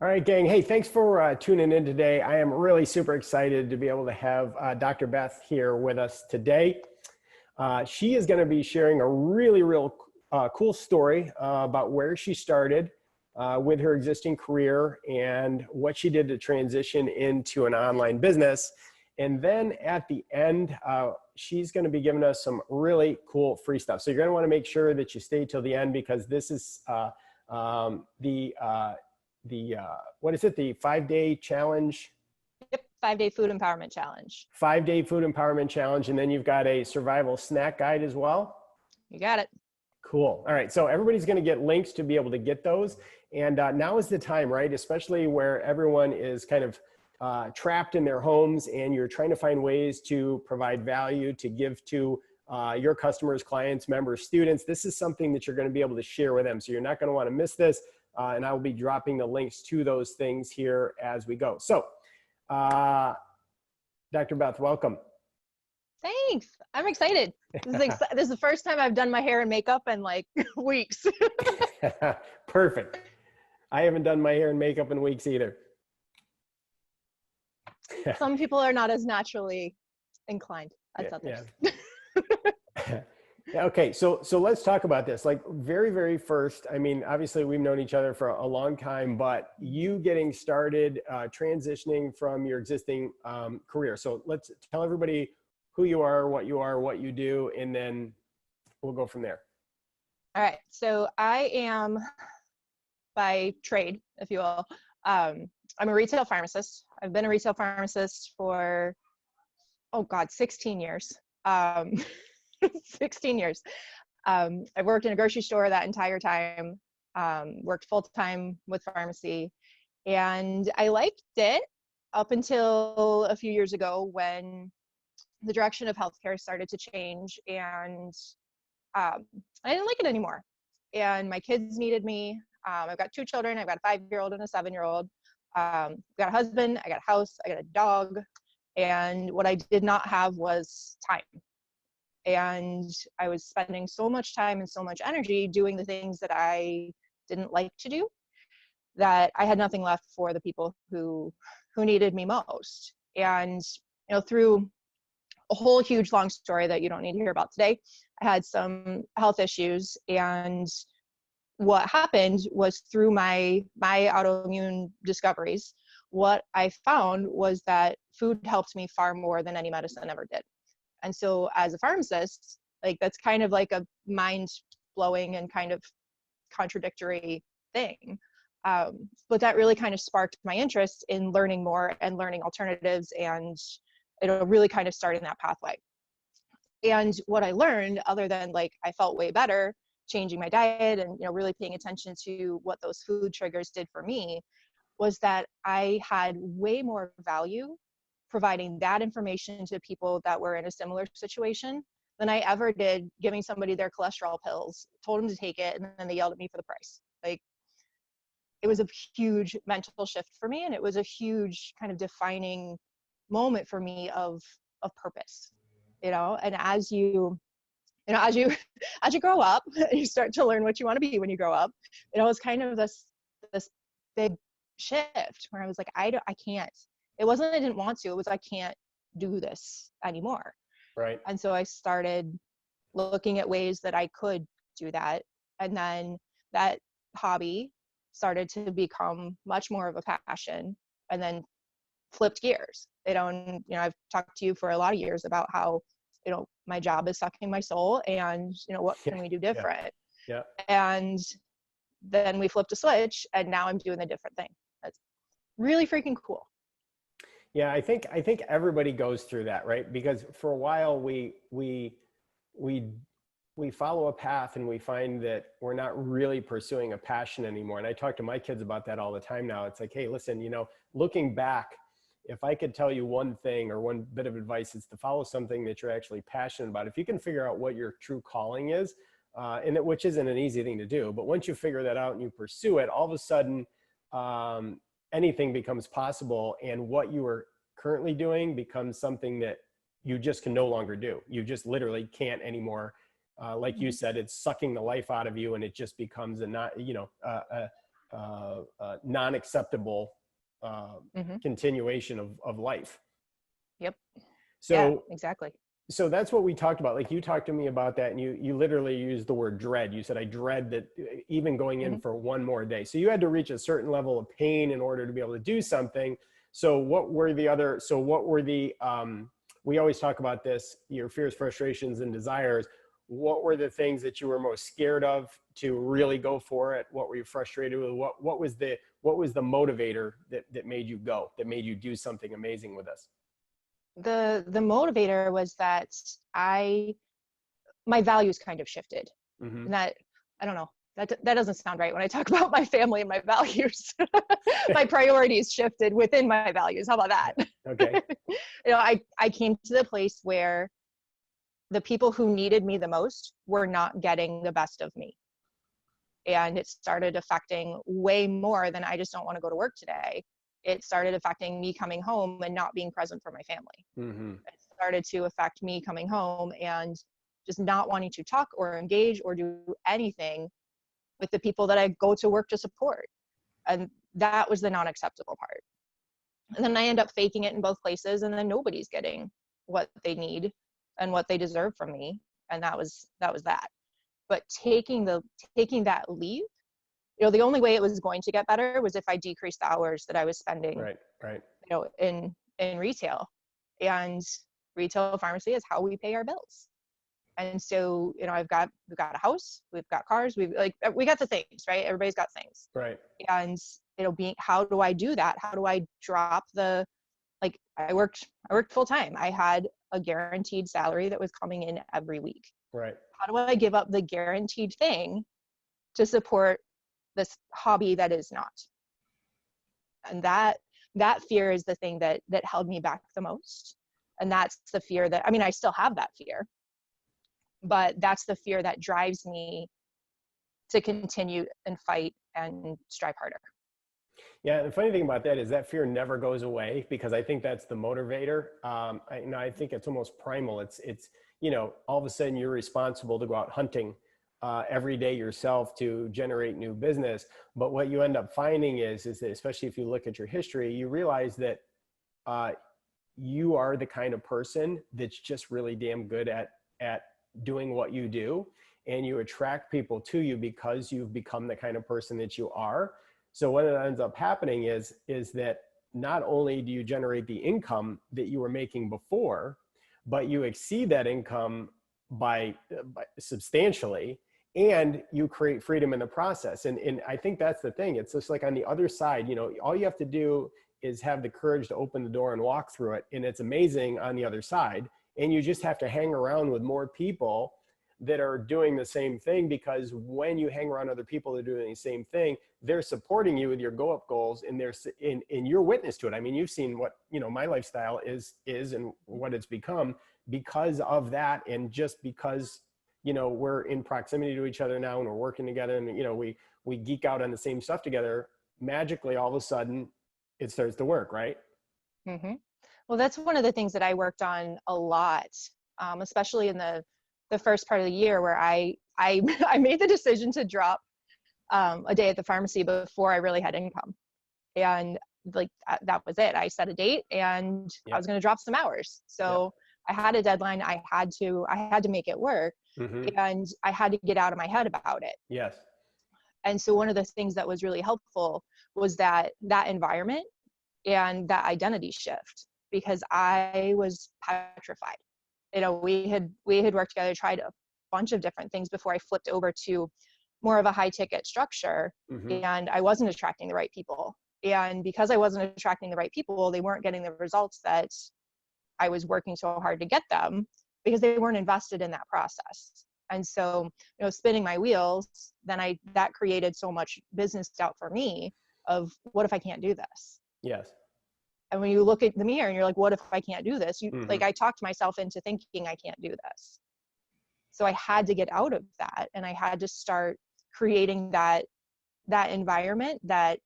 All right, gang. Hey, thanks for tuning in today. I am really super excited to be able to have Dr. Beth here with us today. She is going to be sharing a real cool story about where she started with her existing career and what she did to transition into an online business. And then at the end, she's going to be giving us some really cool free stuff. So you're going to want to make sure that you stay till the end, because this is what is it? The 5-day challenge? Yep, 5-day food empowerment challenge. 5-day food empowerment challenge. And then you've got a survival snack guide as well. You got it. Cool. All right. So everybody's going to get links to be able to get those. And now is the time, right? Especially where everyone is kind of trapped in their homes and you're trying to find ways to provide value, to give to your customers, clients, members, students. This is something that you're going to be able to share with them. So you're not going to want to miss this. And I will be dropping the links to those things here as we go. So, Dr. Beth, welcome. Thanks. I'm excited. This is the first time I've done my hair and makeup in like weeks. Perfect. I haven't done my hair and makeup in weeks either. Some people are not as naturally inclined as others. Yeah. Okay, so let's talk about this. Like very first, I mean, obviously we've known each other for a long time, but you getting started, transitioning from your existing career. So let's tell everybody who you are, what you do, and then we'll go from there. All right, so I am by trade, if you will. I'm a retail pharmacist. I've been a retail pharmacist for, 16 years. 16 years. I've worked in a grocery store that entire time, worked full-time with pharmacy, and I liked it up until a few years ago when the direction of healthcare started to change, and I didn't like it anymore. And my kids needed me. I've got 2 children. I've got a 5-year-old and a 7-year-old. I've got a husband, I got a house, I got a dog, and what I did not have was time. And I was spending so much time and so much energy doing the things that I didn't like to do, that I had nothing left for the people who needed me most. And, through a whole huge long story that you don't need to hear about today, I had some health issues. And what happened was, through my autoimmune discoveries, what I found was that food helped me far more than any medicine ever did. And so as a pharmacist, like, that's kind of like a mind-blowing and kind of contradictory thing. But that really kind of sparked my interest in learning more and learning alternatives, and really kind of starting that pathway. And what I learned, other than like I felt way better changing my diet and really paying attention to what those food triggers did for me, was that I had way more value providing that information to people that were in a similar situation than I ever did giving somebody their cholesterol pills, told them to take it, and then they yelled at me for the price. Like, it was a huge mental shift for me, and it was a huge kind of defining moment for me of purpose, and as you grow up, you start to learn what you want to be when you grow up. It's kind of this big shift where I was like, I can't. It wasn't I didn't want to, it was I can't do this anymore. Right. And so I started looking at ways that I could do that. And then that hobby started to become much more of a passion, and then flipped gears. And, I've talked to you for a lot of years about how, my job is sucking my soul, and, what can we do different? Yeah. And then we flipped a switch, and now I'm doing a different thing. That's really freaking cool. Yeah, I think everybody goes through that, right? Because for a while we follow a path and we find that we're not really pursuing a passion anymore. And I talk to my kids about that all the time now. It's like, hey, listen, looking back, if I could tell you one thing or one bit of advice, it's to follow something that you're actually passionate about. If you can figure out what your true calling is, which isn't an easy thing to do, but once you figure that out and you pursue it, all of a sudden, anything becomes possible, and what you are currently doing becomes something that you just can no longer do. You just literally can't anymore. Like you said, it's sucking the life out of you, and it just becomes a non-acceptable Hmm. continuation of life. Yep. Yeah, So exactly. so that's what we talked about. Like you talked to me about that, and you literally used the word dread. You said, I dread that, even going in Hmm. for one more day. So you had to reach a certain level of pain in order to be able to do something. So what were the we always talk about this, your fears, frustrations, and desires. What were the things that you were most scared of to really go for it? What were you frustrated with? What was the motivator that made you go, that made you do something amazing with us? The motivator was that my values kind of shifted, Mm-hmm. and that, I don't know, that doesn't sound right when I talk about my family and my values. My priorities shifted within my values. How about that? Okay. I came to the place where the people who needed me the most were not getting the best of me. And it started affecting way more than, I just don't want to go to work today. It started affecting me coming home and not being present for my family. Mm-hmm. It started to affect me coming home and just not wanting to talk or engage or do anything with the people that I go to work to support. And that was the non-acceptable part. And then I end up faking it in both places, and then nobody's getting what they need and what they deserve from me. And that. But taking that leave, the only way it was going to get better was if I decreased the hours that I was spending, Right. Right. in retail. And retail pharmacy is how we pay our bills. And so, we've got a house, we've got cars, we got the things, right? Everybody's got things. Right. And being, how do I do that? How do I drop like, I worked full time. I had a guaranteed salary that was coming in every week. Right. How do I give up the guaranteed thing to support this hobby that is not? And that fear is the thing that held me back the most. And that's the fear that, I still have that fear, but that's the fear that drives me to continue and fight and strive harder. Yeah, the funny thing about that is that fear never goes away, because I think that's the motivator. I think it's almost primal. It's all of a sudden you're responsible to go out hunting every day yourself to generate new business. But what you end up finding is that, especially if you look at your history, you realize that uh, you are the kind of person that's just really damn good at doing what you do, and you attract people to you because you've become the kind of person that you are. So what ends up happening is that not only do you generate the income that you were making before, but you exceed that income by substantially, and you create freedom in the process. And I think that's the thing. It's just like on the other side, all you have to do is have the courage to open the door and walk through it. And it's amazing on the other side. And you just have to hang around with more people that are doing the same thing, because when you hang around other people that are doing the same thing, they're supporting you with your go up goals, and they're in your witness to it. I mean, you've seen what, my lifestyle is and what it's become because of that. And just because, we're in proximity to each other now, and we're working together, and, we geek out on the same stuff together, magically, all of a sudden it starts to work, right? Mm-hmm. Well, that's one of the things that I worked on a lot, especially in the first part of the year, where I I made the decision to drop a day at the pharmacy before I really had income, and like that was it. I set a date, and I Yep. was going to drop some hours. Yep. So I had a deadline. I had to make it work, Mm-hmm. and I had to get out of my head about it. Yes. And so one of the things that was really helpful was that environment and that identity shift, because I was petrified. We had worked together, tried a bunch of different things before I flipped over to more of a high ticket structure, Mm-hmm. and I wasn't attracting the right people. And because I wasn't attracting the right people, they weren't getting the results that I was working so hard to get them, because they weren't invested in that process. And so, spinning my wheels, then that created so much business doubt for me of, what if I can't do this? Yes. And when you look at the mirror and you're like, what if I can't do this? Mm-hmm. I talked myself into thinking I can't do this. So I had to get out of that, and I had to start creating that environment that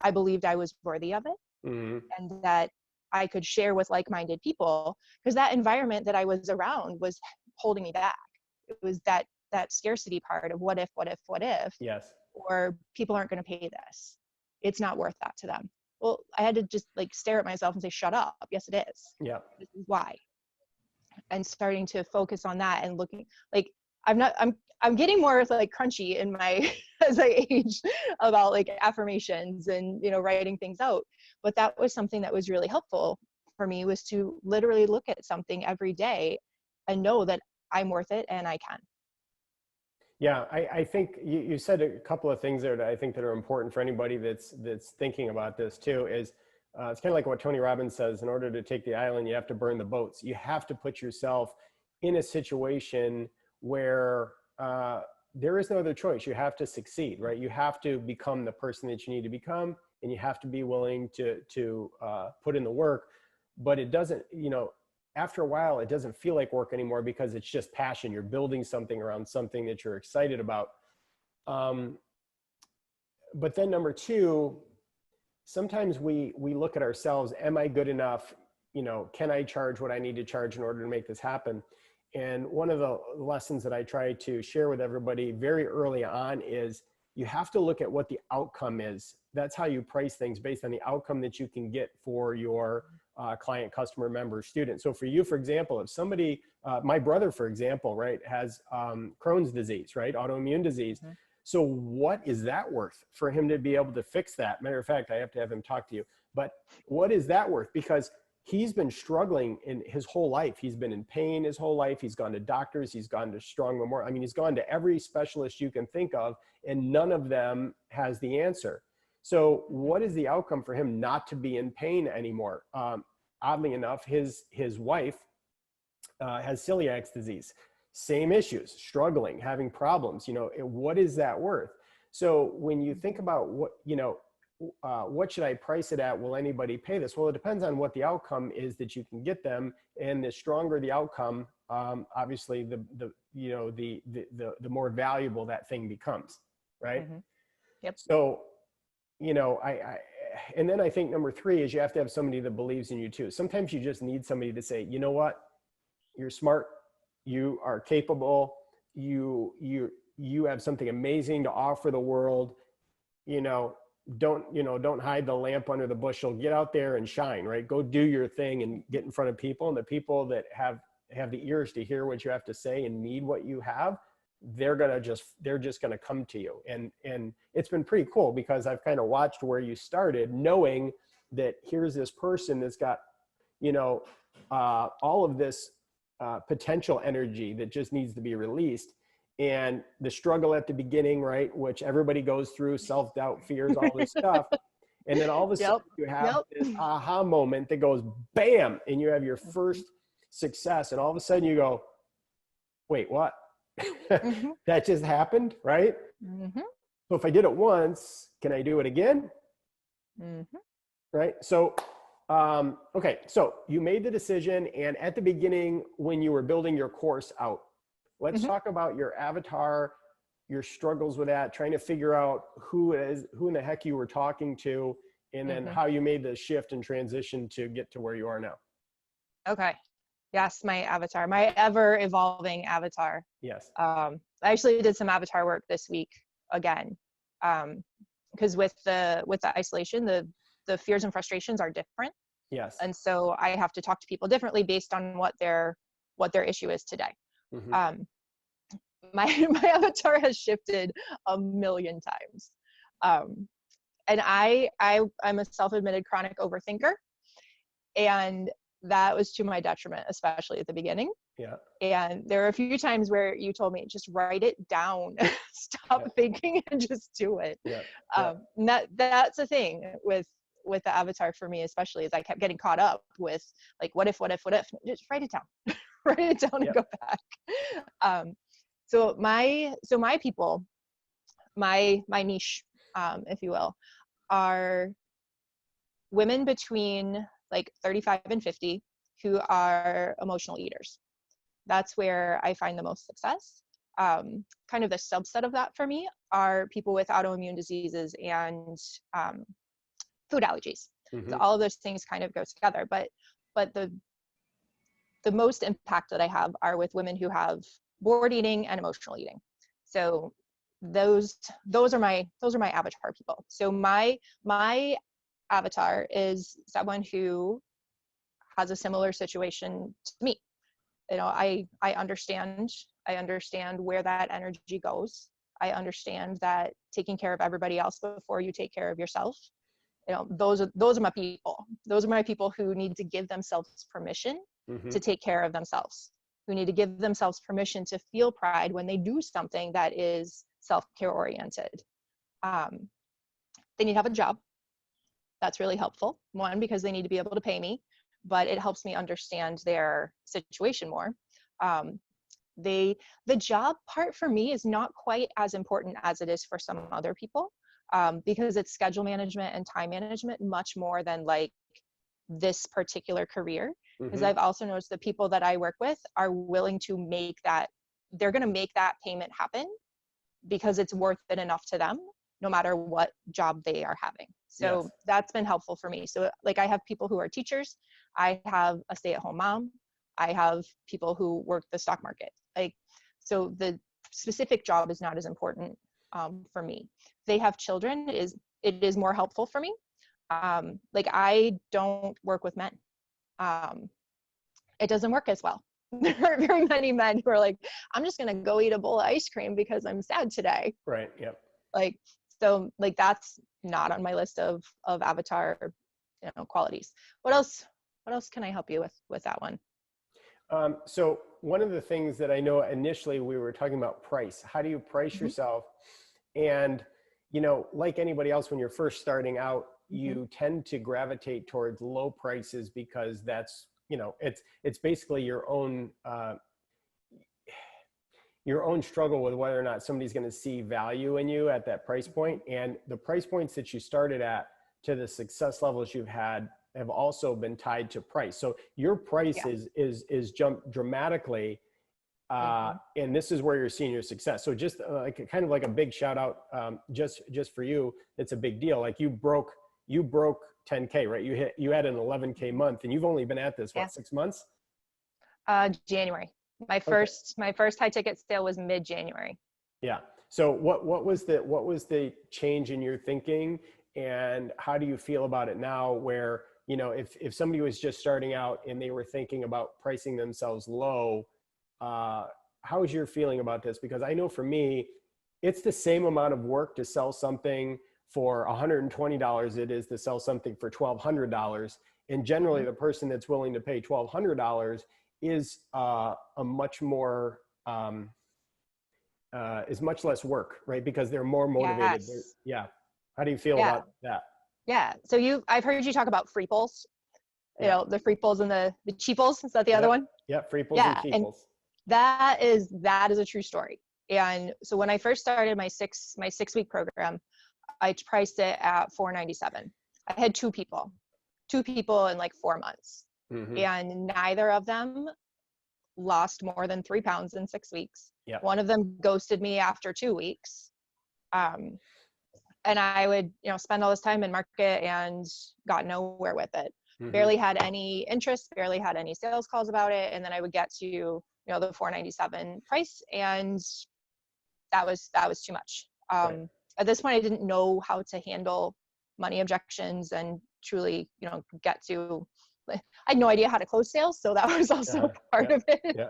I believed I was worthy of it, Mm-hmm. and that I could share with like-minded people, because that environment that I was around was holding me back. It was that scarcity part of what if. Yes. or people aren't going to pay this. It's not worth that to them. Well, I had to just like stare at myself and say, shut up. Yes, it is. Yeah. This is why. And starting to focus on that and looking like, I'm getting more like crunchy in my, as I age, about like affirmations and, you know, writing things out. But that was something that was really helpful for me, was to literally look at something every day and know that I'm worth it and I can. Yeah, I think you said a couple of things there that I think that are important for anybody that's thinking about this too. Is it's kind of like what Tony Robbins says: in order to take the island, you have to burn the boats. You have to put yourself in a situation where there is no other choice. You have to succeed, right? You have to become the person that you need to become, and you have to be willing to put in the work. But it doesn't, you know, after a while, it doesn't feel like work anymore, because it's just passion. You're building something around something that you're excited about. But then number two, sometimes we look at ourselves, am I good enough? You know, can I charge what I need to charge in order to make this happen? And one of the lessons that I try to share with everybody very early on is you have to look at what the outcome is. That's how you price things, based on the outcome that you can get for your client, customer, member, student. So for you, for example, if somebody, my brother, for example, right, has Crohn's disease, right, autoimmune disease. Mm-hmm. So what is that worth for him to be able to fix that? Matter of fact, I have to have him talk to you. But what is that worth? Because he's been struggling in his whole life. He's been in pain his whole life. He's gone to doctors. He's gone to Strong Memorial. I mean, he's gone to every specialist you can think of, and none of them has the answer. So what is the outcome for him not to be in pain anymore? Oddly enough, his wife has celiac disease. Same issues, struggling, having problems. You know, what is that worth? So when you think about what, you know, what should I price it at? Will anybody pay this? Well, it depends on what the outcome is that you can get them, and the stronger the outcome, obviously, the more valuable that thing becomes, right? Mm-hmm. Yep. So, you know, and then I think number three is you have to have somebody that believes in you too. Sometimes you just need somebody to say, you know what, you're smart, you are capable, you have something amazing to offer the world. You know, don't hide the lamp under the bushel. Get out there and shine, right? Go do your thing and get in front of people. And the people that have the ears to hear what you have to say and need what you have, they're just gonna come to you. And it's been pretty cool, because I've kind of watched where you started, knowing that here's this person that's got, you know, all of this potential energy that just needs to be released. And the struggle at the beginning, right, which everybody goes through, self-doubt, fears, all this stuff. And then all of a sudden you have this aha moment that goes bam, and you have your first success. And all of a sudden you go, wait, what? Mm-hmm. That just happened, right? Mm-hmm. So if I did it once, can I do it again? Mm-hmm. Right? So, okay, so you made the decision, and at the beginning when you were building your course out, let's mm-hmm. talk about your avatar, your struggles with that, trying to figure out who in the heck you were talking to, and then mm-hmm. how you made the shift and transition to get to where you are now. Okay. Yes, my avatar, my ever evolving avatar. Yes. I actually did some avatar work this week again, because with the isolation, the fears and frustrations are different. Yes. And so I have to talk to people differently based on what their issue is today. Mm-hmm. My avatar has shifted a million times. And I'm a self-admitted chronic overthinker, and that was to my detriment, especially at the beginning. Yeah. And there are a few times where you told me, just write it down, stop thinking and just do it. Yeah. And that's the thing with the avatar for me, especially, is I kept getting caught up with like, what if, just write it down, write it down and go back. So my people, my niche, if you will, are women between like 35 and 50 who are emotional eaters. That's where I find the most success. Kind of the subset of that for me are people with autoimmune diseases and food allergies. Mm-hmm. So all of those things kind of go together. But the most impact that I have are with women who have bored eating and emotional eating. So those are my avatar people. So my avatar is someone who has a similar situation to me. You know, I understand where that energy goes. I understand that taking care of everybody else before you take care of yourself. You know, those are my people. Those are my people who need to give themselves permission to take care of themselves, who need to give themselves permission to feel pride when they do something that is self-care oriented. They need to have a job. That's really helpful. One, because they need to be able to pay me, but it helps me understand their situation more. The job part for me is not quite as important as it is for some other people, because it's schedule management and time management much more than like this particular career. Because I've also noticed the people that I work with are willing to make that, they're going to make that payment happen because it's worth it enough to them, no matter what job they are having. So yes, that's been helpful for me. So like I have people who are teachers, I have a stay-at-home mom, I have people who work the stock market. Like, so the specific job is not as important for me. They have children, it is more helpful for me. Like I don't work with men. It doesn't work as well. There are very many men who are like, I'm just going to go eat a bowl of ice cream because I'm sad today. Right. Yep. Like, so like, that's not on my list of avatar, you know, qualities. What else can I help you with that one? So one of the things that I know initially we were talking about price. How do you price yourself? And, you know, like anybody else, when you're first starting out, you tend to gravitate towards low prices because that's, you know, it's basically your own struggle with whether or not somebody's going to see value in you at that price point. And the price points that you started at to the success levels you've had have also been tied to price. So your price is jumped dramatically. And this is where you're seeing your success. So just like kind of like a big shout out, just for you, it's a big deal. Like you broke 10K, right? You had an 11K month, and you've only been at this, what, 6 months? January. My first high ticket sale was mid-January. Yeah. So what was the change in your thinking, and how do you feel about it now, where, you know, if somebody was just starting out and they were thinking about pricing themselves low, how is your feeling about this? Because I know for me, it's the same amount of work to sell something for $120 it is to sell something for $1,200. And generally the person that's willing to pay $1,200 is a much more, is much less work, right? Because they're more motivated. Yes. Yeah. How do you feel about that? Yeah. So I've heard you talk about free pulls, you know, the free pulls and the cheaples. Is that the other one? Yeah. Free pulls and cheaples. And that is a true story. And so when I first started my 6-week program, I priced it at $497. I had two people in like 4 months, and neither of them lost more than 3 pounds in 6 weeks. Yep. One of them ghosted me after 2 weeks. And I would, you know, spend all this time in market and got nowhere with it. Barely had any interest, barely had any sales calls about it. And then I would get to, you know, the $497 price, and that was too much. Right. At this point, I didn't know how to handle money objections and truly, you know, I had no idea how to close sales. So that was also part of it.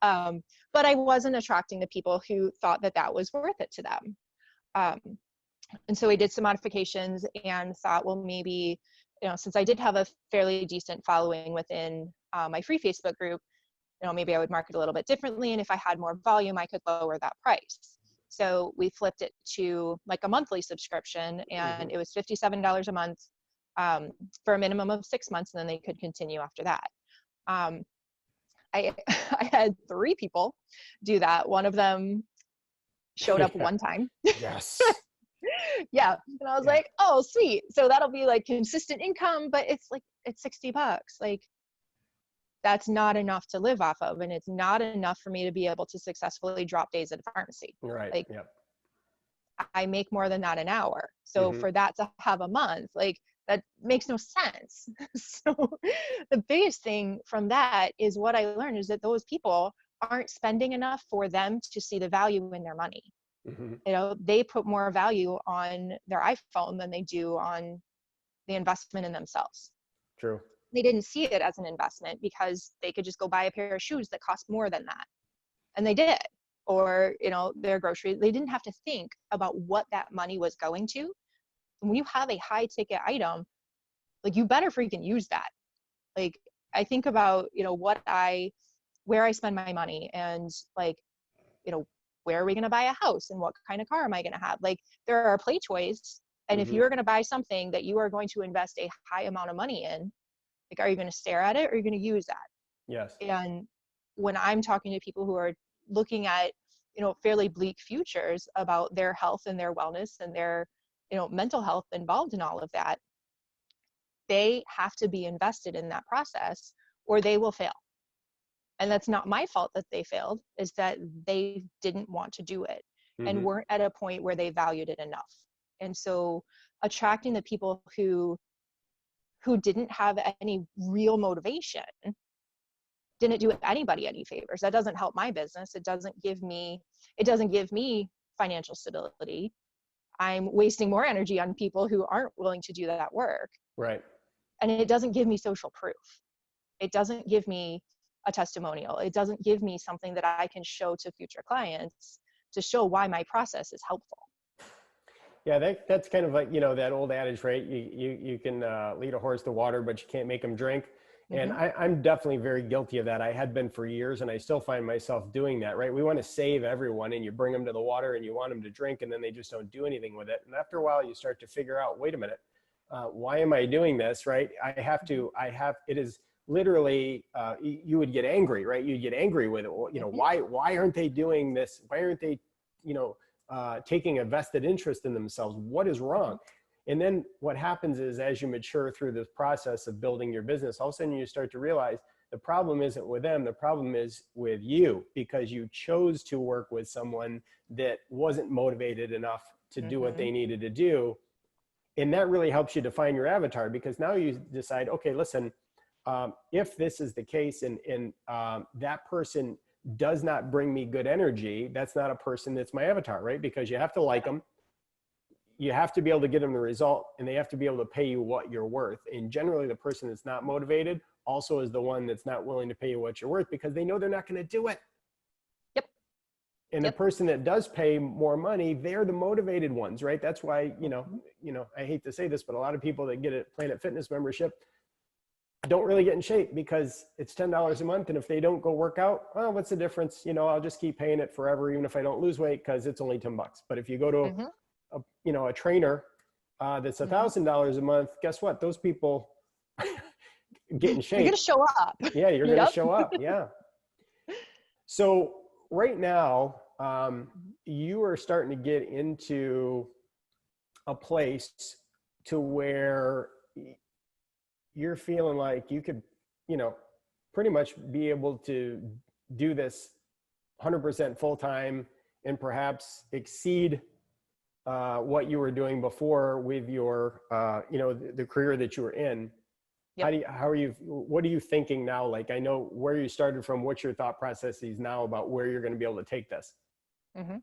But I wasn't attracting the people who thought that was worth it to them. And so we did some modifications and thought, well, maybe, you know, since I did have a fairly decent following within my free Facebook group, you know, maybe I would market a little bit differently. And if I had more volume, I could lower that price. So we flipped it to like a monthly subscription, and it was $57 a month for a minimum of 6 months, and then they could continue after that. I had 3 people do that. One of them showed up one time. Yes. Yeah. And I was like, oh, sweet. So that'll be like consistent income, but it's $60. Like, that's not enough to live off of. And it's not enough for me to be able to successfully drop days at a pharmacy. Right. Like, I make more than that an hour. So for that to have a month, like, that makes no sense. So the biggest thing from that is what I learned is that those people aren't spending enough for them to see the value in their money. Hmm. You know, they put more value on their iPhone than they do on the investment in themselves. True. They didn't see it as an investment because they could just go buy a pair of shoes that cost more than that. And they did. Or, you know, their groceries, they didn't have to think about what that money was going to. And when you have a high ticket item, like, you better freaking use that. Like, I think about, you know, where I spend my money, and like, you know, where are we going to buy a house and what kind of car am I going to have? Like, there are play toys. And if Hmm. you're going to buy something that you are going to invest a high amount of money in, like, are you going to stare at it, or are you going to use that? Yes. And when I'm talking to people who are looking at, you know, fairly bleak futures about their health and their wellness and their, you know, mental health involved in all of that, they have to be invested in that process or they will fail. And that's not my fault that they failed, is that they didn't want to do it and Hmm. weren't at a point where they valued it enough. And so attracting the people who didn't have any real motivation didn't do anybody any favors. That doesn't help my business. It doesn't give me financial stability. I'm wasting more energy on people who aren't willing to do that work. Right. And it doesn't give me social proof. It doesn't give me a testimonial. It doesn't give me something that I can show to future clients to show why my process is helpful. Yeah, that's kind of like, you know, that old adage, right? You can lead a horse to water, but you can't make him drink. And Mm-hmm. I'm definitely very guilty of that. I had been for years, and I still find myself doing that, right? We want to save everyone, and you bring them to the water and you want them to drink, and then they just don't do anything with it. And after a while, you start to figure out, wait a minute, why am I doing this, right? It is literally, you would get angry, right? You'd get angry with it. You know, Mm-hmm. why aren't they doing this? Why aren't they, you know, taking a vested interest in themselves? What is wrong? And then what happens is, as you mature through this process of building your business, all of a sudden you start to realize the problem isn't with them. The problem is with you, because you chose to work with someone that wasn't motivated enough to do what Mm-hmm. they needed to do. And that really helps you define your avatar, because now you decide, okay, listen, if this is the case, and that person does not bring me good energy, that's not a person that's my avatar, right? Because you have to like them, you have to be able to get them the result, and they have to be able to pay you what you're worth. And generally, the person that's not motivated also is the one that's not willing to pay you what you're worth, because they know they're not going to do it. Yep. And the Yep. person that does pay more money, they're the motivated ones, right? That's why, I hate to say this, but a lot of people that get a Planet Fitness membership don't really get in shape, because it's $10 a month. And if they don't go work out, well, what's the difference? I'll just keep paying it forever, even if I don't lose weight, because it's only $10. But if you go to Mm-hmm. a trainer that's Mm-hmm. $1,000 a month, guess what? Those people get in You're going shape. to show up. Yeah, you're going to Yep. show up. Yeah. So right now, you are starting to get into a place to where you're feeling like you could, pretty much be able to do this 100% full time, and perhaps exceed what you were doing before with your, the career that you were in. Yep. What are you thinking now? Like, I know where you started from, what's your thought processes now about where you're going to be able to take this? Mm-hmm.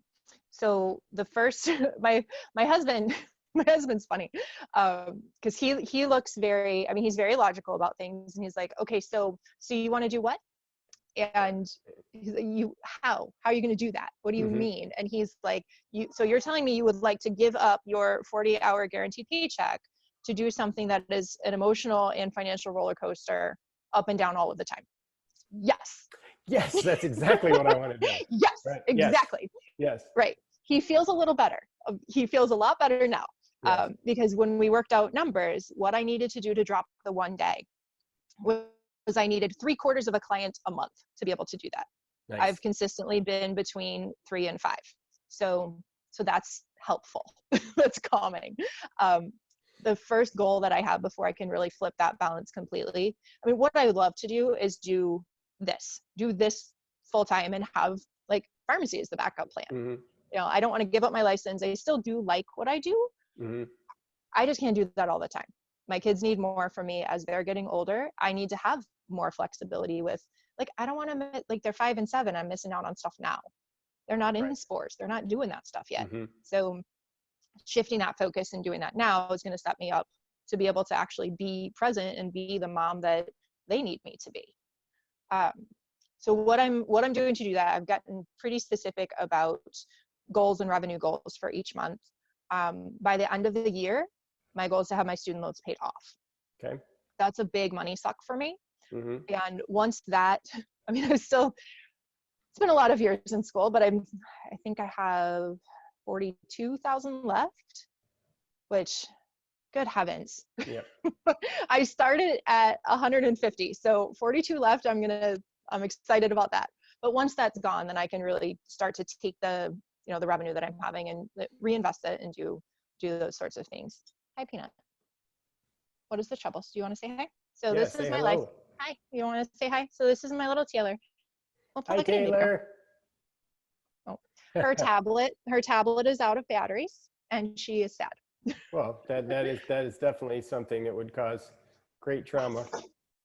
So the first, my husband, my husband's funny, because he looks very, I mean, he's very logical about things, and he's like, okay, so you want to do what? And he's like, how are you going to do that? What do you Mm-hmm. mean? And he's like, so you're telling me you would like to give up your 40-hour guaranteed paycheck to do something that is an emotional and financial roller coaster up and down all of the time? Yes. Yes, that's exactly what I want to do. Yes, Right. Yes. exactly. Yes. Right. He feels a little better. He feels a lot better now, Yes. because when we worked out numbers, what I needed to do to drop the one day was I needed 3/4 of a client a month to be able to do that. Nice. I've consistently been between 3 and 5. So that's helpful. That's calming. The first goal that I have before I can really flip that balance completely, I mean, what I would love to do is do this full time and have like pharmacy as the backup plan. Mm-hmm. I don't want to give up my license. I still do like what I do. Mm-hmm. I just can't do that all the time. My kids need more from me as they're getting older. I need to have more flexibility with, like, I don't want to, like, they're 5 and 7. I'm missing out on stuff now. They're not in Right. sports. They're not doing that stuff yet. Mm-hmm. So shifting that focus and doing that now is going to set me up to be able to actually be present and be the mom that they need me to be. Um, so what I'm doing to do that, I've gotten pretty specific about goals and revenue goals for each month. By the end of the year, my goal is to have my student loans paid off. Okay. That's a big money suck for me. Mm-hmm. And once that, I mean, it's been a lot of years in school, but I think I have 42,000 left, which, good heavens. Yep. I started at 150, so 42 left. I'm excited about that. But once that's gone, then I can really start to take the revenue that I'm having and reinvest it and do those sorts of things. Hi, Peanut. What is the troubles? Do you want to say hi? So Yeah, this say is my hello. life. Hi. You don't want to say hi? So this is my little Taylor. We'll Hi, plug it in, baby girl. Taylor. Oh. Her tablet is out of batteries, and she is sad. Well, that is definitely something that would cause great trauma.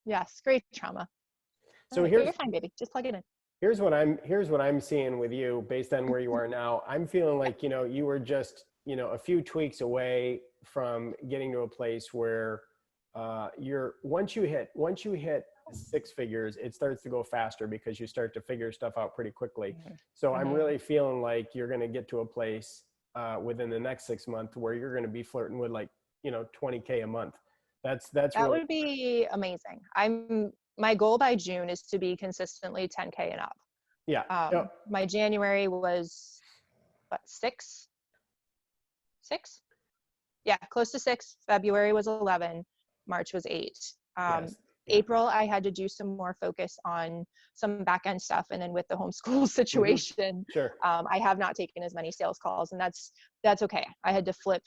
Yes, great trauma. So right, you're fine, baby. Just plug it in. Here's what I'm seeing with you based on where you are now. I'm feeling like, you were just, a few tweaks away from getting to a place where once you hit six figures, it starts to go faster because you start to figure stuff out pretty quickly. So I'm really feeling like you're going to get to a place within the next 6 months where you're going to be flirting with like, $20K a month. That really would be amazing. My goal by June is to be consistently 10K and up. Yeah. My January was what, 6? Yeah, close to 6. February was 11. March was 8. Yes. April, I had to do some more focus on some back end stuff. And then with the homeschool situation, Sure. I have not taken as many sales calls, and that's okay. I had to flip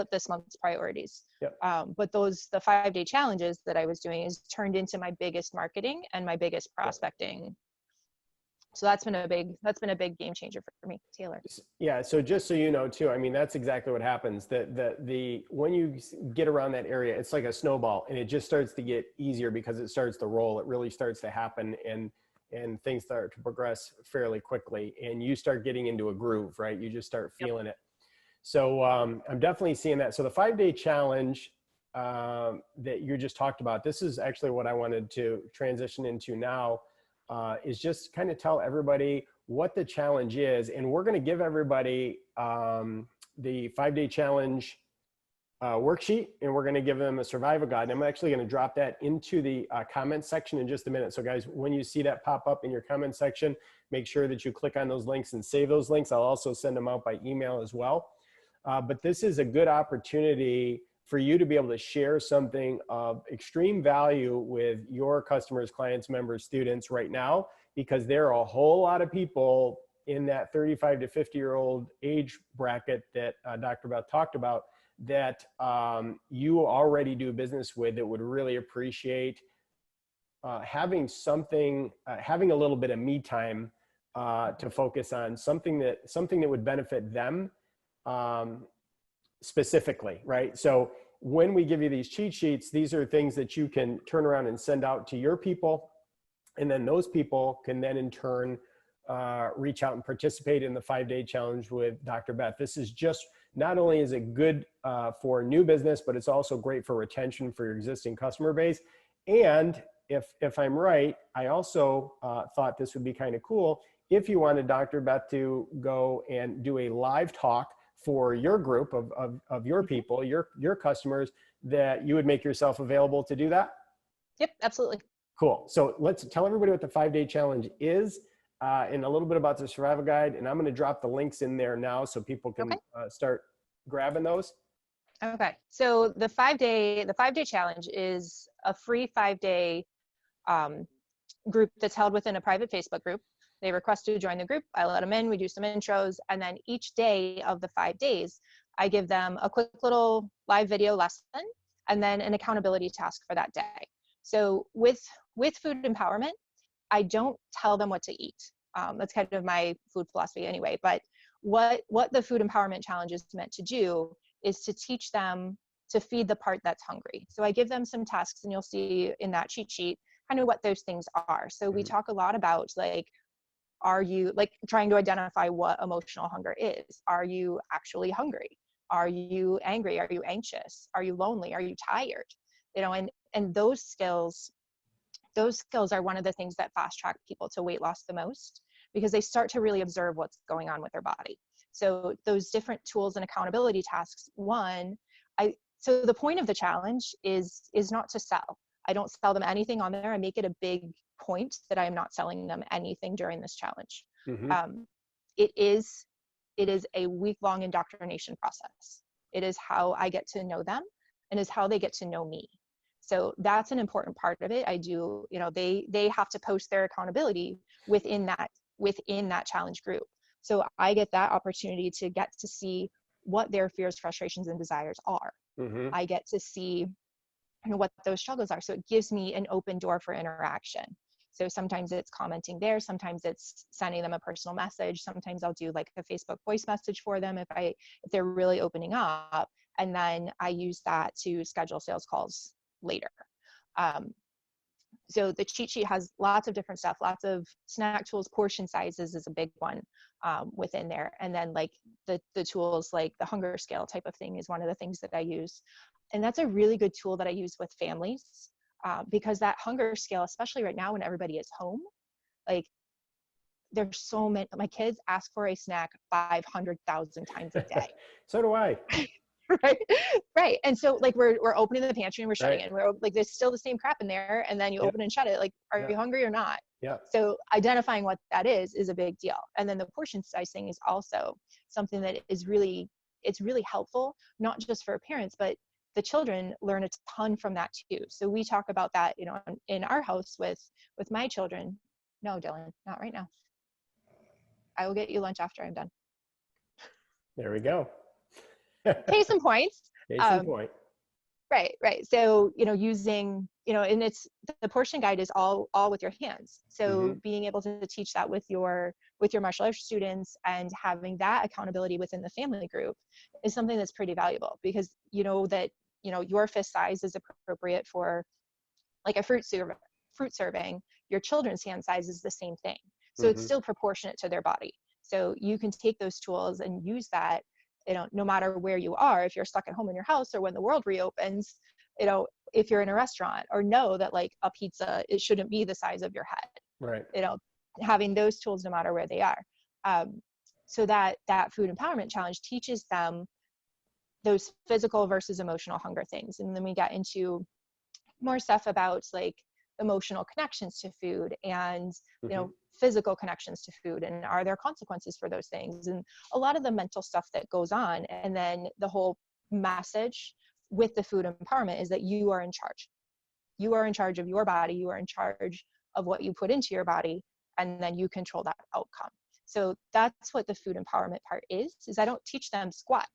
this month's priorities. Yep. But the 5-day challenges that I was doing is turned into my biggest marketing and my biggest prospecting. So that's been a big game changer for me, Taylor. Yeah. So just so you know too, I mean, that's exactly what happens. When you get around that area, it's like a snowball, and it just starts to get easier because it starts to roll. It really starts to happen, and things start to progress fairly quickly, and you start getting into a groove, right? You just start feeling it. So I'm definitely seeing that. So the 5-day challenge that you just talked about, this is actually what I wanted to transition into now. Is just kind of tell everybody what the challenge is. And we're going to give everybody the 5-day challenge worksheet, and we're going to give them a survival guide. And I'm actually going to drop that into the comment section in just a minute. So guys, when you see that pop up in your comment section, make sure that you click on those links and save those links. I'll also send them out by email as well. But this is a good opportunity for you to be able to share something of extreme value with your customers, clients, members, students right now, because there are a whole lot of people in that 35 to 50-year-old age bracket that Dr. Beth talked about that you already do business with that would really appreciate having a little bit of me time to focus on something that would benefit them specifically, right? So when we give you these cheat sheets, these are things that you can turn around and send out to your people. And then those people can then in turn reach out and participate in the 5-day challenge with Dr. Beth. This is just, not only is it good for new business, but it's also great for retention for your existing customer base. And if I'm right, I also thought this would be kind of cool if you wanted Dr. Beth to go and do a live talk for your group of your people, your customers, that you would make yourself available to do that? Yep, absolutely. Cool. So let's tell everybody what the 5-day challenge is and a little bit about the survival guide. And I'm going to drop the links in there now so people can start grabbing those. Okay. So the 5-day challenge is a free 5-day group that's held within a private Facebook group. They request to join the group. I let them in. We do some intros. And then each day of the 5 days, I give them a quick little live video lesson and then an accountability task for that day. So with food empowerment, I don't tell them what to eat. That's kind of my food philosophy anyway. But what the food empowerment challenge is meant to do is to teach them to feed the part that's hungry. So I give them some tasks, and you'll see in that cheat sheet kind of what those things are. So we talk a lot about like Are you, like, trying to identify what emotional hunger is? Are you actually hungry? Are you angry? Are you anxious? Are you lonely? Are you tired? You know, and those skills are one of the things that fast track people to weight loss the most, because they start to really observe what's going on with their body. So those different tools and accountability tasks, so the point of the challenge is not to sell. I don't sell them anything on there. I make it a big point that I am not selling them anything during this challenge. Mm-hmm. It is a week-long indoctrination process. It is how I get to know them, and is how they get to know me. So that's an important part of it. I do, you know, they have to post their accountability within that challenge group. So I get that opportunity to get to see what their fears, frustrations, and desires are. Mm-hmm. I get to see, you know, what those struggles are. So it gives me an open door for interaction. So sometimes it's commenting there, sometimes it's sending them a personal message, sometimes I'll do like a Facebook voice message for them if they're really opening up, and then I use that to schedule sales calls later. So the cheat sheet has lots of different stuff, lots of snack tools. Portion sizes is a big one within there. And then like the tools like the hunger scale type of thing is one of the things that I use. And that's a really good tool that I use with families because that hunger scale, especially right now when everybody is home, like there's so many, my kids ask for a snack 500,000 times a day. So do I. Right. Right. And so like we're opening the pantry and we're shutting Right. it. We're like, there's still the same crap in there. And then you open and shut it. Like, are you hungry or not? Yeah. So identifying what that is a big deal. And then the portion size thing is also something that is really, it's really helpful, not just for parents, but the children learn a ton from that too. So we talk about that, you know, in our house with my children. No, Dylan, not right now. I will get you lunch after I'm done. There we go. Case in point. Case in point. Right. So, you know, using, you know, and it's the portion guide is all with your hands. So being able to teach that with your martial arts students and having that accountability within the family group is something that's pretty valuable, because you know that, you know, your fist size is appropriate for like a fruit serving. Your children's hand size is the same thing. So it's still proportionate to their body. So you can take those tools and use that, you know, no matter where you are, if you're stuck at home in your house or when the world reopens, you know, if you're in a restaurant, or know that like a pizza, it shouldn't be the size of your head, right? You know, having those tools no matter where they are. So that food empowerment challenge teaches them those physical versus emotional hunger things. And then we get into more stuff about like emotional connections to food and, you know, physical connections to food, and are there consequences for those things, and a lot of the mental stuff that goes on. And then the whole message with the food empowerment is that you are in charge. You are in charge of your body. You are in charge of what you put into your body, and then you control that outcome. So that's what the food empowerment part is I don't teach them squat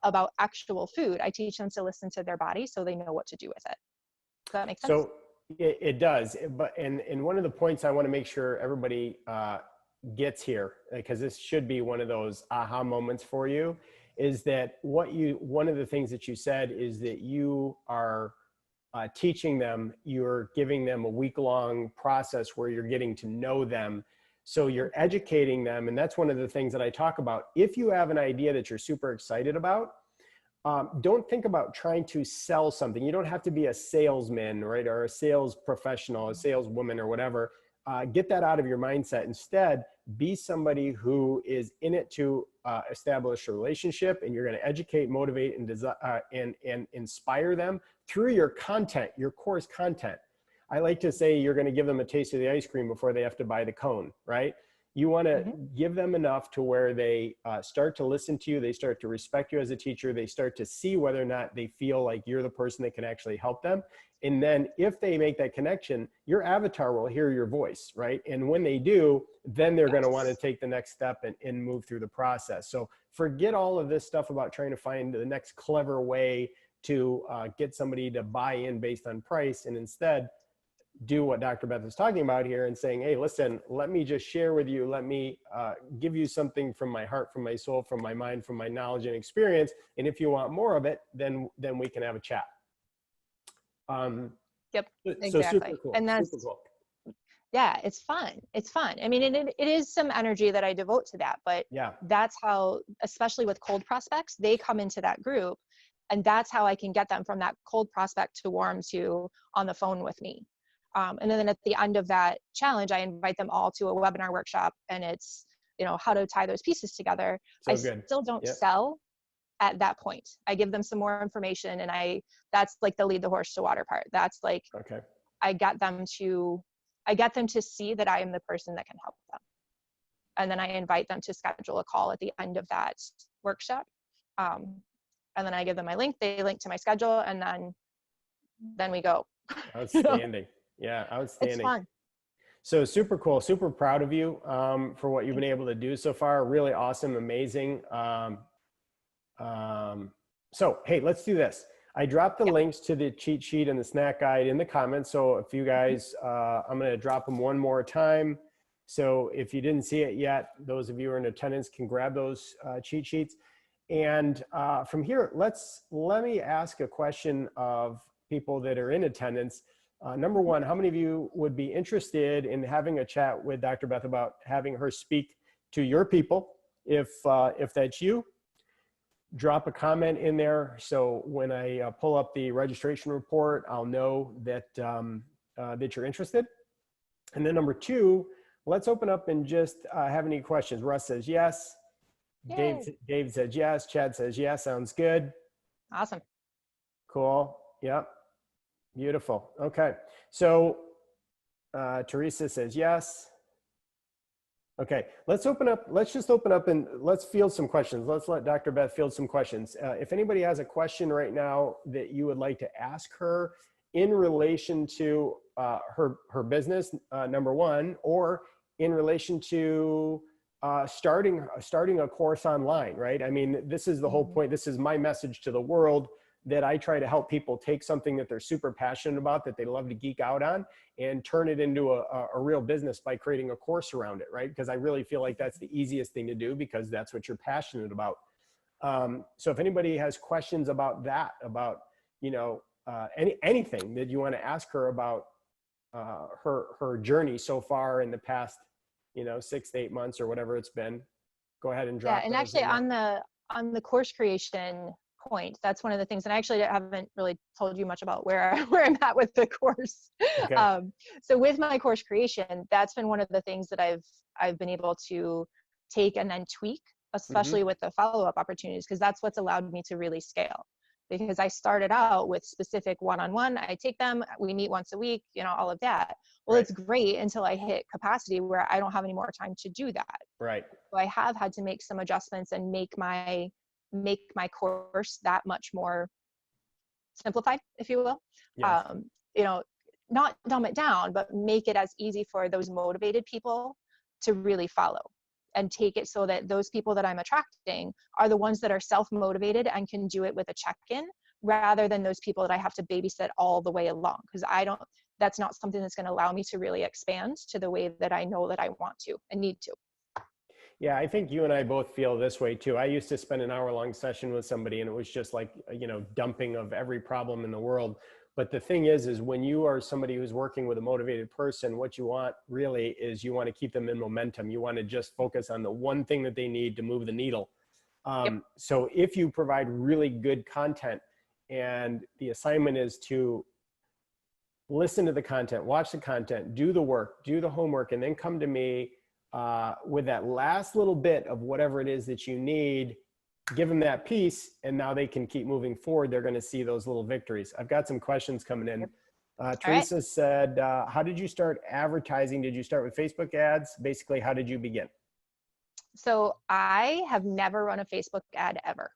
about actual food. I teach them to listen to their body so they know what to do with it. Does that make sense? So it does. But and one of the points I want to make sure everybody gets here, because this should be one of those aha moments for you, is that one of the things that you said is that you are teaching them, you're giving them a week-long process where you're getting to know them. So you're educating them. And that's one of the things that I talk about. If you have an idea that you're super excited about, don't think about trying to sell something. You don't have to be a salesman, right? Or a sales professional, a saleswoman or whatever. Get that out of your mindset. Instead, be somebody who is in it to establish a relationship, and you're going to educate, motivate, and inspire them through your content, your course content. I like to say you're going to give them a taste of the ice cream before they have to buy the cone, right? You want to give them enough to where they start to listen to you, they start to respect you as a teacher, they start to see whether or not they feel like you're the person that can actually help them. And then if they make that connection, your avatar will hear your voice, right? And when they do, then they're going to want to take the next step and move through the process. So forget all of this stuff about trying to find the next clever way to get somebody to buy in based on price, and instead do what Dr. Beth is talking about here and saying, hey, listen, let me just share with you, let me give you something from my heart, from my soul, from my mind, from my knowledge and experience. And if you want more of it, then we can have a chat. Yep, So exactly. super cool. And that's, super cool. Yeah, it's fun. It's fun. I mean, it is some energy that I devote to that, but Yeah. that's how, especially with cold prospects, they come into that group, and that's how I can get them from that cold prospect to warm to on the phone with me. And then at the end of that challenge, I invite them all to a webinar workshop, and it's, how to tie those pieces together. I So good. still don't Yep. sell at that point. I give them some more information, and that's like the lead the horse to water part. That's like, Okay. I get them to see that I am the person that can help them. And then I invite them to schedule a call at the end of that workshop. And then I give them my link, they link to my schedule, and then we go. Outstanding. Yeah, It's outstanding. fun. So super cool, super proud of you for what you've been able to do so far. Really awesome, amazing. So hey, let's do this. I dropped the links to the cheat sheet and the snack guide in the comments. So if you guys, I'm going to drop them one more time. So if you didn't see it yet, those of you who are in attendance can grab those cheat sheets. And from here, let me ask a question of people that are in attendance. Number one, how many of you would be interested in having a chat with Dr. Beth about having her speak to your people? If that's you, drop a comment in there. So when I pull up the registration report, I'll know that, that you're interested. And then number two, let's open up and just have any questions. Russ says yes. Dave says yes. Chad says yes. Sounds good. Awesome. Cool. Yep. Beautiful. Okay. So Teresa says yes. Okay. Let's just open up and let's field some questions. Let's let Dr. Beth field some questions. If anybody has a question right now that you would like to ask her in relation to her business, number one, or in relation to starting a course online, right? I mean, this is the whole point. This is my message to the world, that I try to help people take something that they're super passionate about, that they love to geek out on, and turn it into a real business by creating a course around it, right? Because I really feel like that's the easiest thing to do, because that's what you're passionate about. So if anybody has questions about that, about, anything that you want to ask her about her journey so far in the past, 6 to 8 months or whatever it's been, go ahead and drop And those actually in there. on the course creation point, that's one of the things, and I actually haven't really told you much about where I'm at with the course. Okay. So with my course creation, that's been one of the things that I've been able to take and then tweak, especially with the follow-up opportunities, because that's what's allowed me to really scale. Because I started out with specific one-on-one, I take them, we meet once a week, all of that. Well, Right. it's great until I hit capacity where I don't have any more time to do that. Right. So I have had to make some adjustments and make my course that much more simplified, if you will. Yes. Not dumb it down, but make it as easy for those motivated people to really follow, and take it so that those people that I'm attracting are the ones that are self-motivated and can do it with a check-in, rather than those people that I have to babysit all the way along. Because that's not something that's going to allow me to really expand to the way that I know that I want to and need to. Yeah, I think you and I both feel this way too. I used to spend an hour-long session with somebody and it was just like, dumping of every problem in the world. But the thing is when you are somebody who's working with a motivated person, what you want really is you want to keep them in momentum. You want to just focus on the one thing that they need to move the needle. So if you provide really good content, and the assignment is to listen to the content, watch the content, do the work, do the homework, and then come to me with that last little bit of whatever it is that you need, give them that piece, and now they can keep moving forward. They're going to see those little victories. I've got some questions coming in. Teresa said, how did you start advertising? Did you start with Facebook ads? Basically, how did you begin? So I have never run a Facebook ad ever,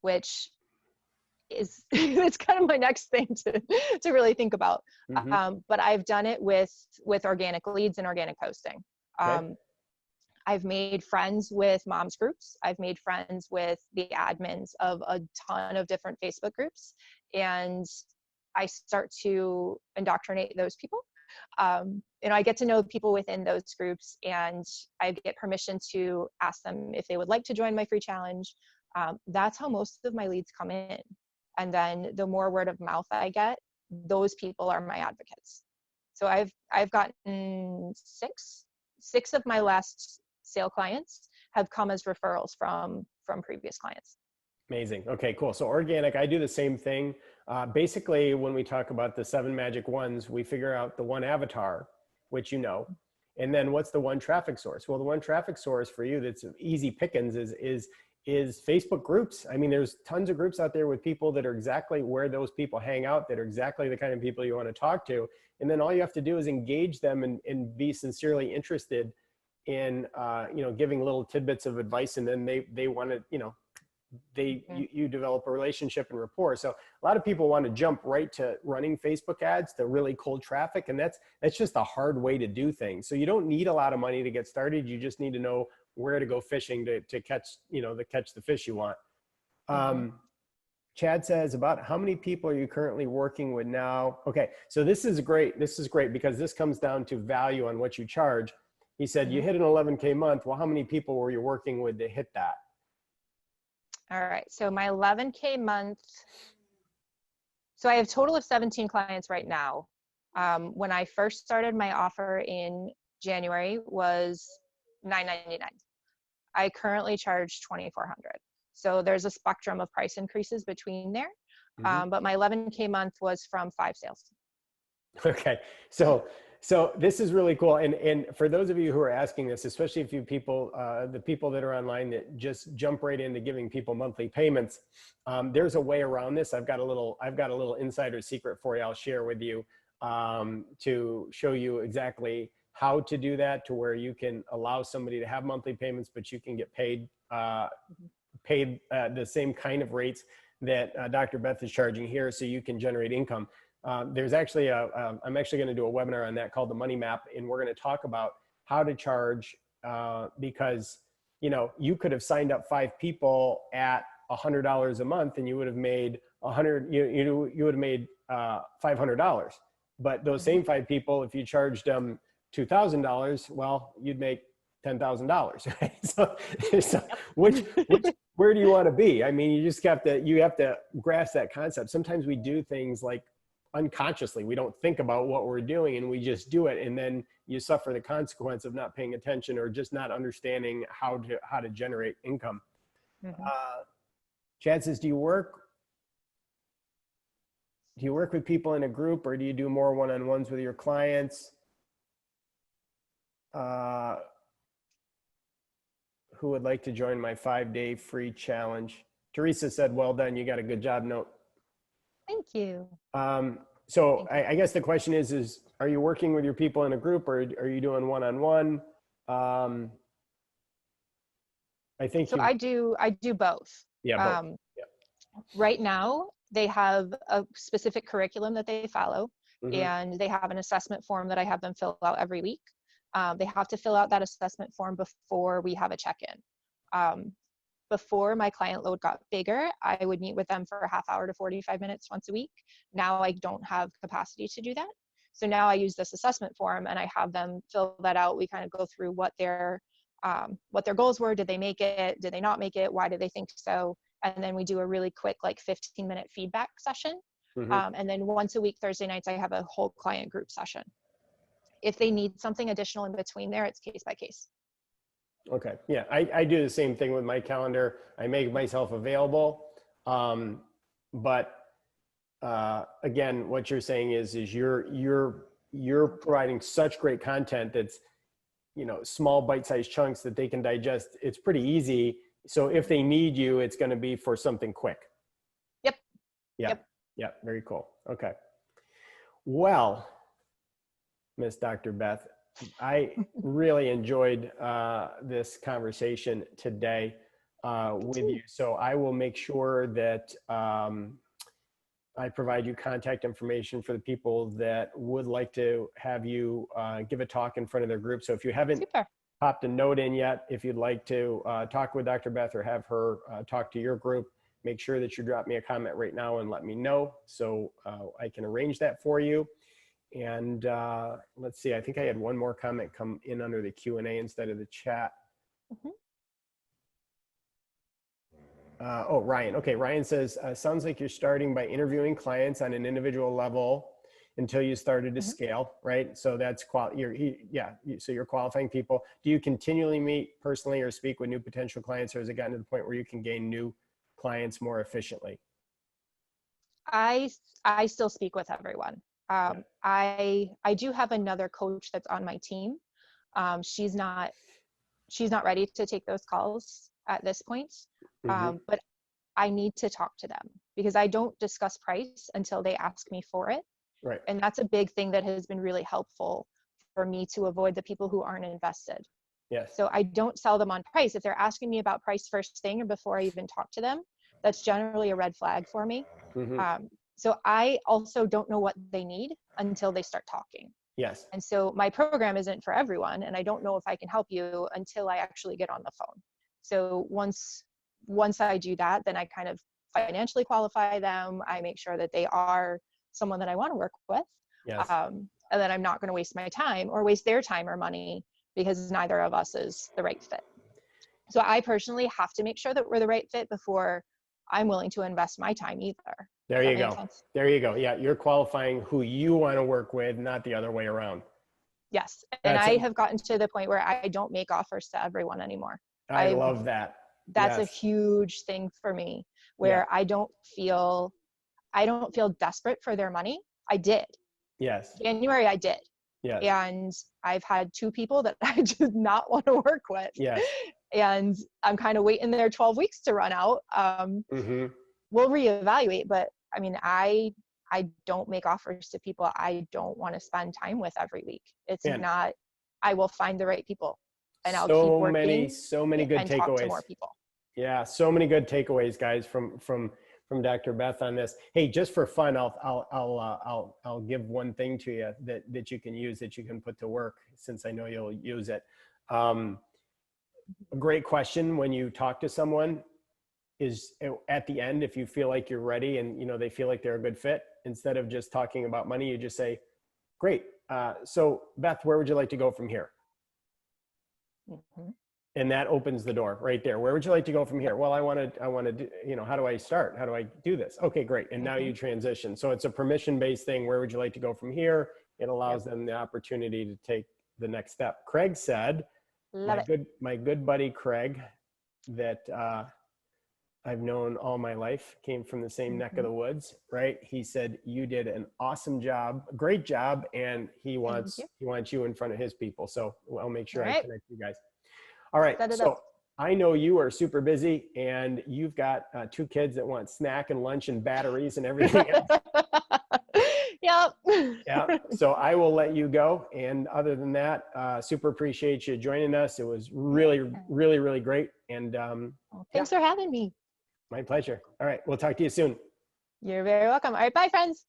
which is it's kind of my next thing to really think about. But I've done it with organic leads and organic posting. I've made friends with moms groups. I've made friends with the admins of a ton of different Facebook groups, and I start to indoctrinate those people. I get to know people within those groups, and I get permission to ask them if they would like to join my free challenge. That's how most of my leads come in. And then the more word of mouth I get, those people are my advocates. So I've gotten six of my last sale clients have come as referrals from previous clients. Amazing. Okay, cool. So organic, I do the same thing. Basically, when we talk about the 7 magic ones, we figure out the one avatar, which you know, and then what's the one traffic source? Well, the one traffic source for you that's easy pickings is Facebook groups. I mean, there's tons of groups out there with people that are exactly where those people hang out, that are exactly the kind of people you want to talk to. And then all you have to do is engage them and be sincerely interested in, giving little tidbits of advice. And then they want to, you develop a relationship and rapport. So a lot of people want to jump right to running Facebook ads, to really cold traffic. And that's just a hard way to do things. So you don't need a lot of money to get started. You just need to know where to go fishing to catch, catch the fish you want. Chad says, about how many people are you currently working with now? Okay, so this is great. This is great because this comes down to value on what you charge. He said, you hit an 11K month. Well, how many people were you working with to hit that? All right, so my 11K month, so I have a total of 17 clients right now. When I first started, my offer in January was $9.99. I currently charge $2,400. So there's a spectrum of price increases between there. But my 11K month was from 5 sales. Okay, so this is really cool. And for those of you who are asking this, especially if you people, the people that are online that just jump right into giving people monthly payments, there's a way around this. I've got a little insider secret for you. I'll share with you to show you exactly how to do that, to where you can allow somebody to have monthly payments, but you can get paid the same kind of rates that Dr. Beth is charging here, so you can generate income. There's actually I'm actually going to do a webinar on that called the Money Map, and we're going to talk about how to charge because you could have signed up 5 people at $100 a month, and you would have made you would have made $500. But those same 5 people, if you charged them $2,000, well, you'd make $10,000. Right? So where do you want to be? I mean, you have to grasp that concept. Sometimes we do things like unconsciously. We don't think about what we're doing and we just do it, and then you suffer the consequence of not paying attention or just not understanding how to generate income. Chad says, do you work with people in a group, or do you do more one-on-ones with your clients? Who would like to join my 5-day free challenge? Teresa said, well done, you got a good job note. Thank you. So I guess the question is, are you working with your people in a group, or are you doing one-on-one? I think so. I do both. Yeah, both. Right now, they have a specific curriculum that they follow, and they have an assessment form that I have them fill out every week. They have to fill out that assessment form before we have a check-in. Before my client load got bigger, I would meet with them for a half hour to 45 minutes once a week. Now I don't have capacity to do that. So now I use this assessment form and I have them fill that out. We kind of go through what their goals were. Did they make it? Did they not make it? Why did they think so? And then we do a really quick, like 15-minute feedback session. And then once a week, Thursday nights, I have a whole client group session. If they need something additional in between there, it's case by case. Okay. Yeah. I do the same thing with my calendar. I make myself available. But again, what you're saying is you're providing such great content that's, small bite-sized chunks that they can digest. It's pretty easy. So if they need you, it's going to be for something quick. Yep. Yeah. Very cool. Okay. Well, Miss Dr. Beth, I really enjoyed this conversation today with you. So I will make sure that I provide you contact information for the people that would like to have you give a talk in front of their group. So if you haven't popped a note in yet, if you'd like to talk with Dr. Beth or have her talk to your group, make sure that you drop me a comment right now and let me know so I can arrange that for you. And let's see, I think I had one more comment come in under the Q&A instead of the chat. Oh, Ryan. Okay, Ryan says, sounds like you're starting by interviewing clients on an individual level until you started to Mhm. scale, right? So that's so you're qualifying people. Do you continually meet personally or speak with new potential clients, or has it gotten to the point where you can gain new clients more efficiently? I I still speak with everyone. Yeah. I do have another coach that's on my team. She's not ready to take those calls at this point. Hmm. But I need to talk to them because I don't discuss price until they ask me for it. Right. And that's a big thing that has been really helpful for me to avoid the people who aren't invested. Yes. So I don't sell them on price. If they're asking me about price first thing or before I even talk to them, that's generally a red flag for me. Hmm. Um, so I also don't know what they need until they start talking. Yes. And so my program isn't for everyone, and I don't know if I can help you until I actually get on the phone. So once I do that, then I kind of financially qualify them. I make sure that they are someone that I want to work with. Yes. And then I'm not going to waste my time or waste their time or money because neither of us is the right fit. So I personally have to make sure that we're the right fit before I'm willing to invest my time either. There If that you makes go. sense. There you go. Yeah, you're qualifying who you want to work with, not the other way around. Yes. And That's I it. have gotten to the point where I don't make offers to everyone anymore. I I've love that. That's a Yes. huge thing for me Yeah. where I don't feel desperate for their money. I did. Yes. January I did. Yes. And I've had two people that I did not want to work with. Yes. And I'm kind of waiting their 12 weeks to run out. Hmm. We'll reevaluate, but I mean, I don't make offers to people I don't want to spend time with every week. It's Man, not, I will find the right people and I'll keep working so many good and talk to takeaways. more people. Yeah, so many good takeaways, guys, from Dr. Beth on this. Hey, just for fun, I'll give one thing to you that you can use, that you can put to work, since I know you'll use it. A great question when you talk to someone is, at the end, if you feel like you're ready and they feel like they're a good fit, instead of just talking about money, you just say, great. So Beth, where would you like to go from here? Mm-hmm. And that opens the door right there. Where would you like to go from here? Well, I want to do, how do I start? How do I do this? Okay, great. And now you transition. So it's a permission-based thing. Where would you like to go from here? It allows them the opportunity to take the next step. Craig said, Love it. my good buddy, Craig, that I've known all my life, came from the same neck of the woods, right? He said, you did an awesome job, a great job. And he wants you in front of his people. So I'll make sure I connect you guys. All right. Set it So up. I know you are super busy and you've got 2 kids that want snack and lunch and batteries and everything else. Yep. Yeah. So I will let you go. And other than that, super appreciate you joining us. It was really, really, really great. And Thanks for having me. my pleasure. All right. We'll talk to you soon. You're very welcome. All right. Bye, friends.